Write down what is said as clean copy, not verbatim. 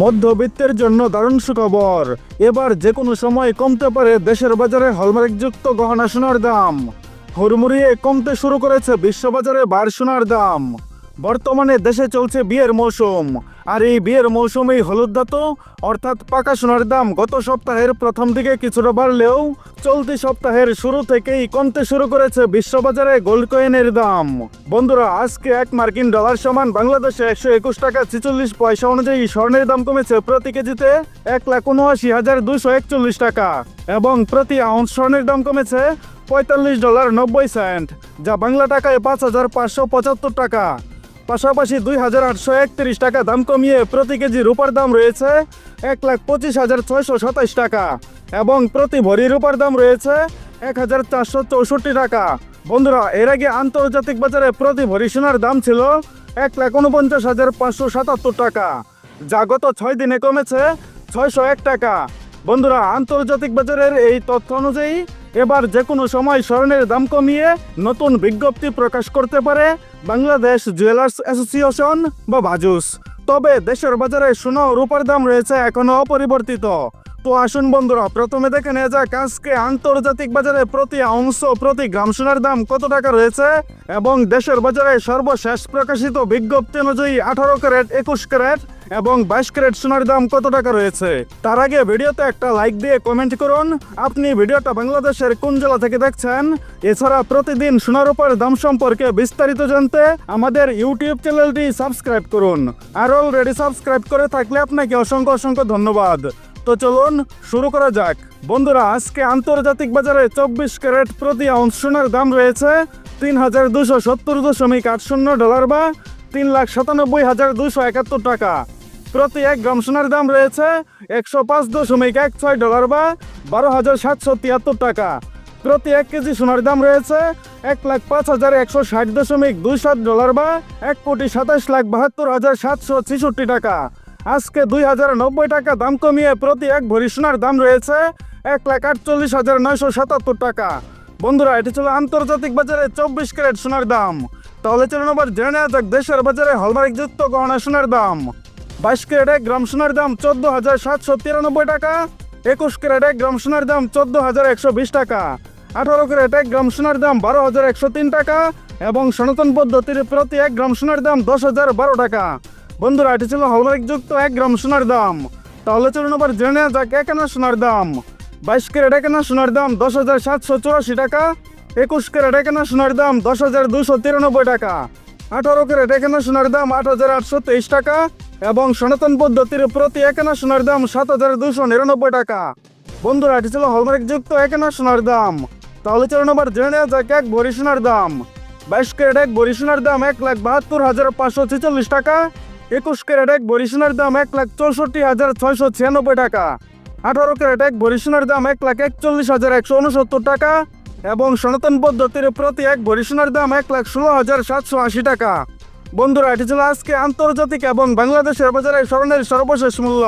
মধ্যবিত্তের জন্য দারুণ সুখবর। এবার যে কোনো সময় কমতে পারে দেশের বাজারে হলমার্কযুক্ত গহনা সোনার দাম। হুড়মুড়িয়ে কমতে শুরু করেছে বিশ্ববাজারে বার সোনার দাম। বর্তমানে দেশে চলছে বিয়ের মৌসুম, আর এই বিয়ের মৌসুমেই হলুদ ধাতু অর্থাৎ পাকা সোনার দাম গত সপ্তাহের প্রথম দিকে কিছুটা বাড়লেও চলতি সপ্তাহের শুরু থেকেই কমতে শুরু করেছে বিশ্ববাজারে গোল্ড কয়েনের দাম। বন্ধুরা, আজকে এক মার্কিন ডলার সমান বাংলাদেশে 121 টাকা 46 পয়সা অনুযায়ী স্বর্ণের দাম কমেছে প্রতি কেজিতে 1,79,241 টাকা এবং প্রতি আউন্স স্বর্ণের দাম কমেছে $45.90, যা বাংলা টাকায় 5,575 টাকা। পাশাপাশি 2,831 টাকা দাম কমিয়ে প্রতি কেজি রূপার দাম রয়েছে 1,25,627 টাকা এবং প্রতি ভরি রূপার দাম রয়েছে 1,464 টাকা। বন্ধুরা, এর আগে আন্তর্জাতিক বাজারে প্রতি ভরি সোনার দাম ছিল 1,49,577 টাকা, যা গত 6 দিনে কমেছে 601 টাকা। বন্ধুরা, আন্তর্জাতিক বাজারের এই তথ্য অনুযায়ী এবার যে কোনো সময় স্বর্ণের দাম কমিয়ে নতুন বিজ্ঞপ্তি প্রকাশ করতে পারে বাংলাদেশ জুয়েলার্স অ্যাসোসিয়েশন বা বাজুস। তবে দেশের বাজারে সোনা ও রূপার দাম রয়েছে এখনো অপরিবর্তিত। তো আসুন বন্ধুরা, প্রথমে দেখে নেওয়া যাক আজকে আন্তর্জাতিক বাজারে প্রতি আউন্স ও প্রতি গ্রাম সোনার দাম কত টাকা রয়েছে এবং দেশের বাজারে সর্বশেষ প্রকাশিত বিজ্ঞপ্তি অনুযায়ী 18 ক্যারেট, 21 ক্যারেট এবং 22 ক্যারেট সোনার দাম কত টাকা রয়েছে। তার আগে ভিডিওতে একটা লাইক দিয়ে কমেন্ট করুন আপনি ভিডিওটা বাংলাদেশের কোন জেলা থেকে দেখছেন। এছাড়া প্রতিদিন সোনার রূপার দাম সম্পর্কে বিস্তারিত জানতে আমাদের ইউটিউব চ্যানেলটি সাবস্ক্রাইব করুন। আর অলরেডি সাবস্ক্রাইব করে থাকলে আপনাকে অসংখ্য অসংখ্য ধন্যবাদ। তো চলুন শুরু করা যাক। বন্ধুরা, আজকে আন্তর্জাতিক বাজারে 24 ক্যারেট প্রতি আউন্স সোনার দাম রয়েছে $3,270.80 বা $3,97,271 টাকা। প্রতি 1 গ্রাম সোনার দাম রয়েছে $105.16 বা $12,773 টাকা। প্রতি 1 কেজি সোনার দাম রয়েছে $1,05,160.27 বা $1,27,72,766 টাকা। আজকে 2,090 টাকা দাম কমিয়ে প্রতি 1 ভরি সোনার দাম রয়েছে $1,48,977 টাকা। বন্ধুরা, এটি ছিল আন্তর্জাতিক বাজারে 24 ক্যারেট সোনার দাম। তাহলে চলুন আবার জেনে নেওয়া যাক দেশের বাজারে হলমার্কযুক্ত গহনা সোনার দাম। 22 ক্যারেট 1 গ্রাম সোনার দাম 14,793 টাকা, 21 ক্যারেট 1 গ্রাম সোনার দাম 14,120 টাকা, 18 ক্যারেট 1 গ্রাম সোনার দাম 12,103 টাকা এবং সনাতন পদ্ধতির প্রতি 1 গ্রাম সোনার দাম 10,012 টাকা। বন্ধুরা, এটি ছিল হলমার্কযুক্ত 1 গ্রাম সোনার দাম। তাহলে চলুন আবার জেনে নেওয়া যাক 1 আনা সোনার দাম। 22 ক্যারেট 1 আনা সোনার দাম 10,784 টাকা, 21 ক্যারেট 1 আনা সোনার দাম 10,293 টাকা, 18 ক্যারেট 1 আনা সোনার দাম 8,823 টাকা এবং সনাতন পদ্ধতির প্রতি 1 আনা সোনার দাম 7,299 টাকা। বন্ধুরা, এটি ছিল হলমার্কযুক্ত 1 আনা সোনার দাম। তাহলে চলুন আবার জেনে নেওয়া যাক 1 ভরি সোনার দাম। 22 ক্যারেট 1 ভরি সোনার দাম 1,72,546 টাকা, 21 ক্যারেট 1 ভরি সোনার দাম 1,64,696 টাকা, 18 ক্যারেট 1 ভরি সোনার দাম 1,41,169 টাকা এবং সনাতন পদ্ধতির প্রতি 1 ভরি সোনার দাম 1,16,780 টাকা। বন্ধুরা, এটি ছিল আজকে আন্তর্জাতিক এবং বাংলাদেশের বাজারে স্বর্ণের সর্বশেষ মূল্য।